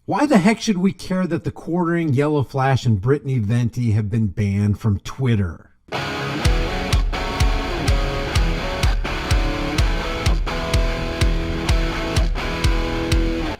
Why the heck should we care that the Quartering, YellowFlash, and Brittany Venti have been banned from Twitter?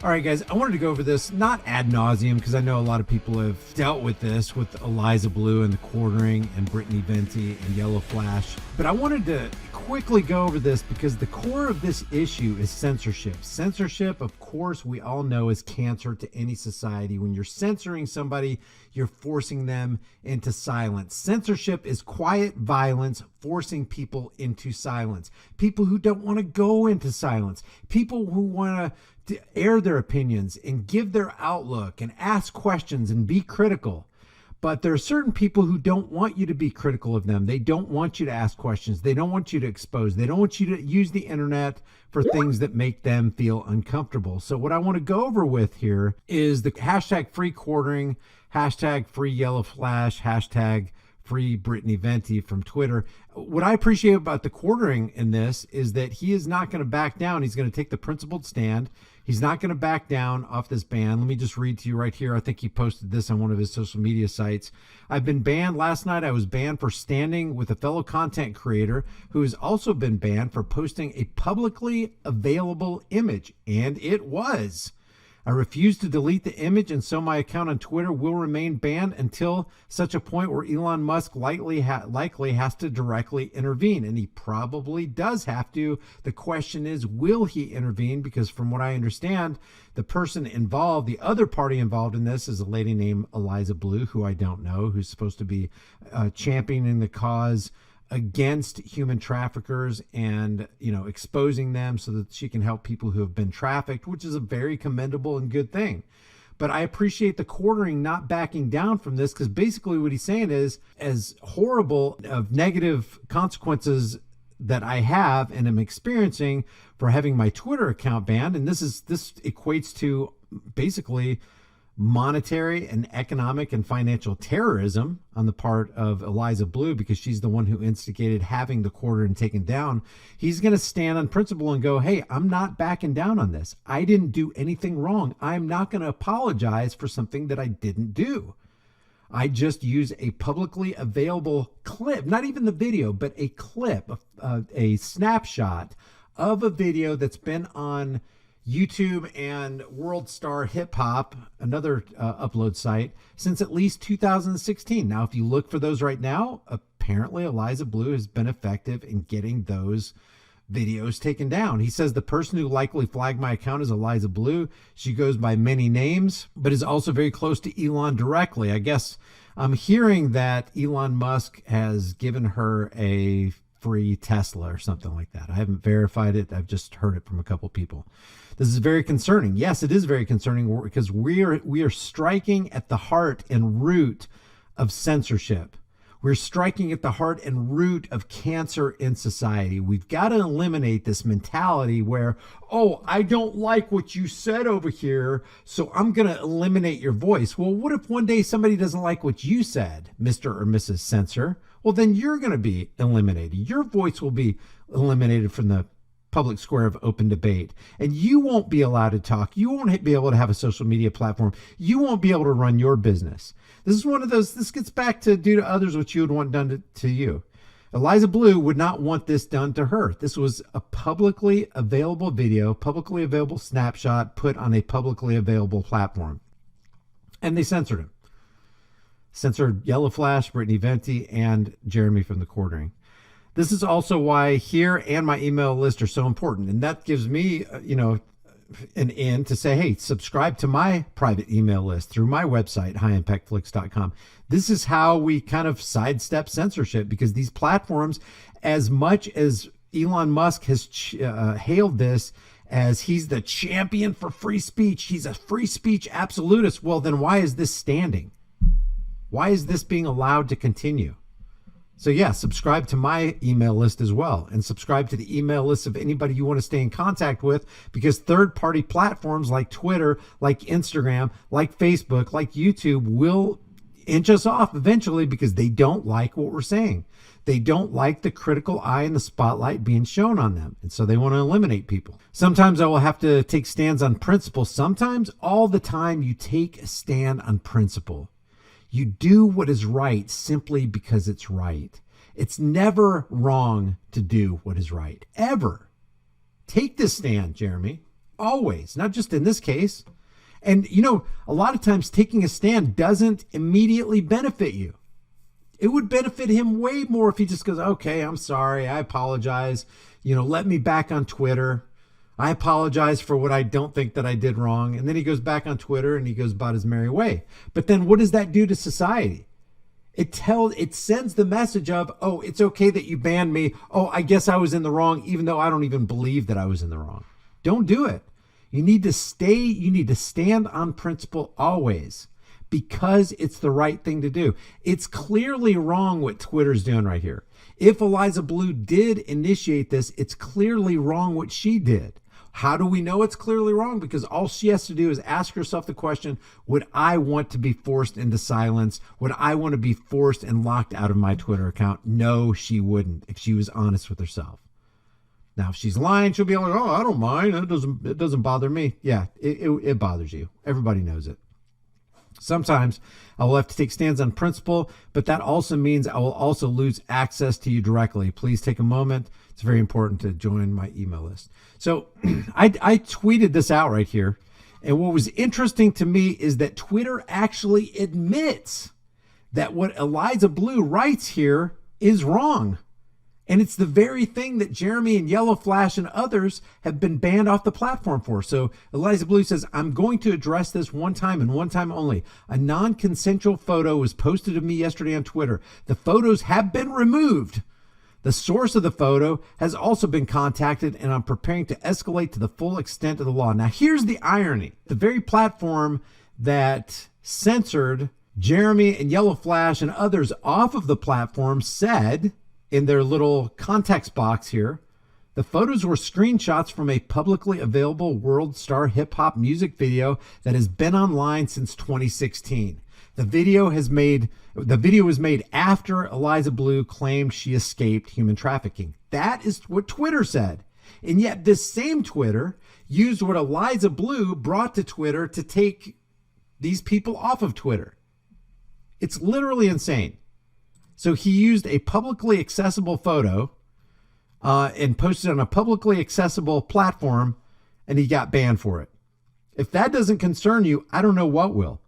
All right, guys, I wanted to go over this, not ad nauseum, because I know a lot of people have dealt with this with Eliza Blue and the Quartering and Brittany Venti and YellowFlash. But I wanted to quickly go over this because the core of this issue is censorship. Censorship, of course, we all know is cancer to any society. When you're censoring somebody, you're forcing them into silence. Censorship is quiet violence, forcing people into silence. People who don't want to go into silence. People who want to air their opinions and give their outlook and ask questions and be critical. But there are certain people who don't want you to be critical of them. They don't want you to ask questions. They don't want you to expose. They don't want you to use the internet for things that make them feel uncomfortable. So what I want to go over with here is the hashtag free quartering, hashtag free YellowFlash, hashtag free Brittany Venti from Twitter. What I appreciate about the Quartering in this is that he is not going to back down. He's going to take the principled stand. He's not going to back down off this ban. Let me just read to you right here. I think he posted this on one of his social media sites. I've been banned. Last night I was banned for standing with a fellow content creator who has also been banned for posting a publicly available image. And it was. I refuse to delete the image, and so my account on Twitter will remain banned until such a point where Elon Musk likely has to directly intervene, and he probably does have to. The question is, will he intervene? Because from what I understand, the person involved, the other party involved in this is a lady named Eliza Blue, who I don't know, who's supposed to be championing the cause against human traffickers and, you know, exposing them so that she can help people who have been trafficked, which is a very commendable and good thing. But I appreciate the Quartering not backing down from this, because basically what he's saying is, as horrible of negative consequences that I have and am experiencing for having my Twitter account banned, and this equates to basically monetary and economic and financial terrorism on the part of Eliza Blue, because she's the one who instigated having the Quartering taken down. He's going to stand on principle and go, hey, I'm not backing down on this. I didn't do anything wrong. I'm not going to apologize for something that I didn't do. I just use a publicly available clip, not even the video, but a clip, a snapshot of a video that's been on YouTube and World Star Hip Hop, another upload site, since at least 2016. Now, if you look for those right now, apparently Eliza Blue has been effective in getting those videos taken down. He says the person who likely flagged my account is Eliza Blue. She goes by many names, but is also very close to Elon directly. I guess I'm hearing that Elon Musk has given her a free Tesla or something like that. I haven't verified it. I've just heard it from a couple people. This is very concerning. Yes, it is very concerning, because we are striking at the heart and root of censorship. We're striking at the heart and root of cancer in society. We've got to eliminate this mentality where, oh, I don't like what you said over here, so I'm going to eliminate your voice. Well, what if one day somebody doesn't like what you said, Mr. or Mrs. Censor? Well, then you're going to be eliminated. Your voice will be eliminated from the public square of open debate, and you won't be allowed to talk. You won't be able to have a social media platform. You won't be able to run your business. This is one of those, this gets back to do to others what you would want done to you. Eliza Blue would not want this done to her. This was a publicly available video, publicly available snapshot put on a publicly available platform, and they censored him. Censored YellowFlash, Brittany Venti, and Jeremy from the Quartering. This is also why here and my email list are so important. And that gives me, an in to say, hey, subscribe to my private email list through my website, highimpactflix.com. This is how we kind of sidestep censorship, because these platforms, as much as Elon Musk has hailed this as he's the champion for free speech, he's a free speech absolutist. Well, then why is this standing? Why is this being allowed to continue? So yeah, subscribe to my email list as well, and subscribe to the email list of anybody you want to stay in contact with, because third-party platforms like Twitter, like Instagram, like Facebook, like YouTube will inch us off eventually because they don't like what we're saying. They don't like the critical eye and the spotlight being shown on them. And so they want to eliminate people. Sometimes I will have to take stands on principle. Sometimes, all the time, you take a stand on principle. You do what is right simply because it's right. It's never wrong to do what is right, ever. Take this stand, Jeremy. Always, not just in this case. And, a lot of times taking a stand doesn't immediately benefit you. It would benefit him way more if he just goes, okay, I'm sorry, I apologize. Let me back on Twitter. I apologize for what I don't think that I did wrong. And then he goes back on Twitter and he goes about his merry way. But then what does that do to society? It sends the message of, oh, it's okay that you banned me. Oh, I guess I was in the wrong, even though I don't even believe that I was in the wrong. Don't do it. You need to stand on principle always, because it's the right thing to do. It's clearly wrong what Twitter's doing right here. If Eliza Blue did initiate this, it's clearly wrong what she did. How do we know it's clearly wrong? Because all she has to do is ask herself the question, would I want to be forced into silence? Would I want to be forced and locked out of my Twitter account? No, she wouldn't, if she was honest with herself. Now, if she's lying, she'll be like, oh, I don't mind. It doesn't bother me. Yeah, it bothers you. Everybody knows it. Sometimes I will have to take stands on principle, but that also means I will also lose access to you directly. Please take a moment. It's very important to join my email list. So I tweeted this out right here. And what was interesting to me is that Twitter actually admits that what Eliza Blue writes here is wrong. And it's the very thing that Jeremy and YellowFlash and others have been banned off the platform for. So Eliza Blue says, I'm going to address this one time and one time only. A non-consensual photo was posted of me yesterday on Twitter. The photos have been removed. The source of the photo has also been contacted, and I'm preparing to escalate to the full extent of the law. Now, here's the irony. The very platform that censored Jeremy and YellowFlash and others off of the platform said in their little context box here, the photos were screenshots from a publicly available world star hip hop music video that has been online since 2016. The video was made after Eliza Blue claimed she escaped human trafficking. That is what Twitter said. And yet this same Twitter used what Eliza Blue brought to Twitter to take these people off of Twitter. It's literally insane. So he used a publicly accessible photo and posted on a publicly accessible platform, and he got banned for it. If that doesn't concern you, I don't know what will.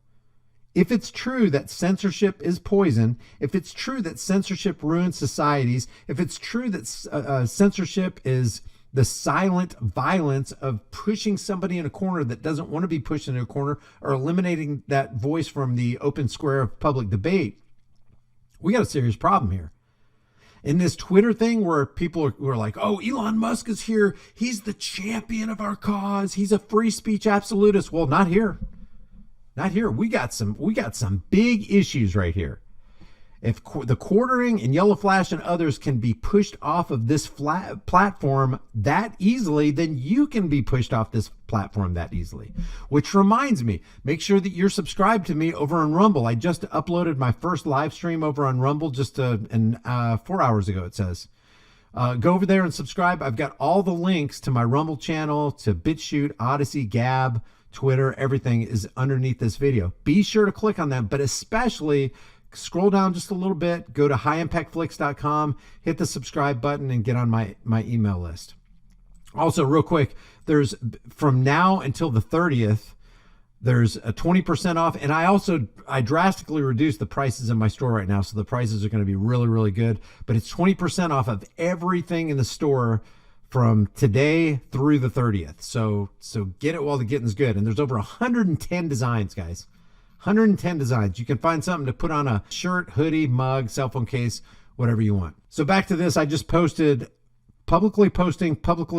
If it's true that censorship is poison, if it's true that censorship ruins societies, if it's true that censorship is the silent violence of pushing somebody in a corner that doesn't want to be pushed into a corner, or eliminating that voice from the open square of public debate, we got a serious problem here. In this Twitter thing where people are like, oh, Elon Musk is here. He's the champion of our cause. He's a free speech absolutist. Well, not here. Not here. We got some big issues right here. If the Quartering and YellowFlash and others can be pushed off of this platform that easily, then you can be pushed off this platform that easily. Which reminds me, make sure that you're subscribed to me over on Rumble. I just uploaded my first live stream over on Rumble just 4 hours ago, it says. Go over there and subscribe. I've got all the links to my Rumble channel, to BitChute, Odyssey, Gab, Twitter. Everything is underneath this video. Be sure to click on them, but especially scroll down just a little bit, go to highimpactflix.com, hit the subscribe button, and get on my email list. Also, real quick, there's from now until the 30th, there's a 20% off. And I drastically reduced the prices in my store right now. So the prices are going to be really, really good. But it's 20% off of everything in the store from today through the 30th. So get it while the getting's good. And there's over 110 designs, guys. 110 designs. You can find something to put on a shirt, hoodie, mug, cell phone case, whatever you want. So back to this, I just posting publicly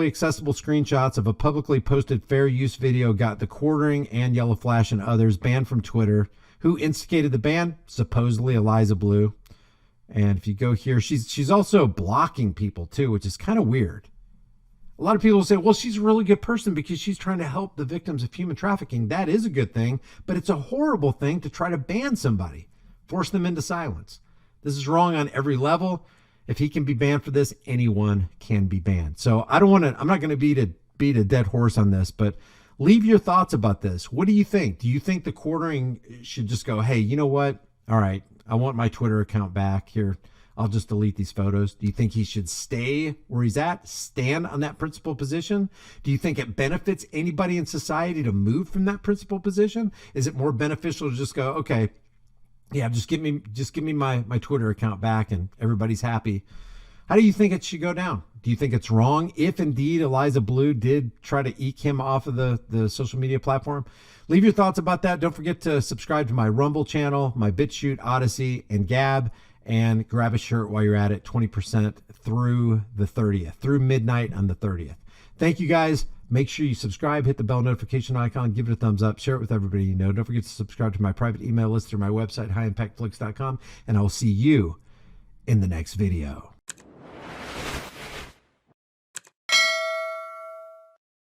accessible screenshots of a publicly posted fair use video got the Quartering and YellowFlash and others banned from Twitter. Who instigated the ban? Supposedly Eliza Blue. And if you go here, she's also blocking people too, which is kind of weird. A lot of people say, well, she's a really good person because she's trying to help the victims of human trafficking. That is a good thing, but it's a horrible thing to try to ban somebody Force them into silence. This is wrong on every level. If he can be banned for this, anyone can be banned. So I'm not going to beat a dead horse on this, but leave your thoughts about this. What do you think? Do you think the quartering should just go, hey, you know what? All right, I want my Twitter account back here. I'll just delete these photos. Do you think he should stay where he's at, stand on that principal position? Do you think it benefits anybody in society to move from that principal position? Is it more beneficial to just go, okay, yeah, just give me my Twitter account back and everybody's happy? How do you think it should go down? Do you think it's wrong if indeed Eliza Blue did try to eke him off of the social media platform? Leave your thoughts about that. Don't forget to subscribe to my Rumble channel, my BitChute, Odyssey, and Gab, and grab a shirt while you're at it, 20% through the 30th, through midnight on the 30th. Thank you guys. Make sure you subscribe, hit the bell notification icon, give it a thumbs up, share it with everybody you know. Don't forget to subscribe to my private email list through my website, highimpactflix.com, and I will see you in the next video.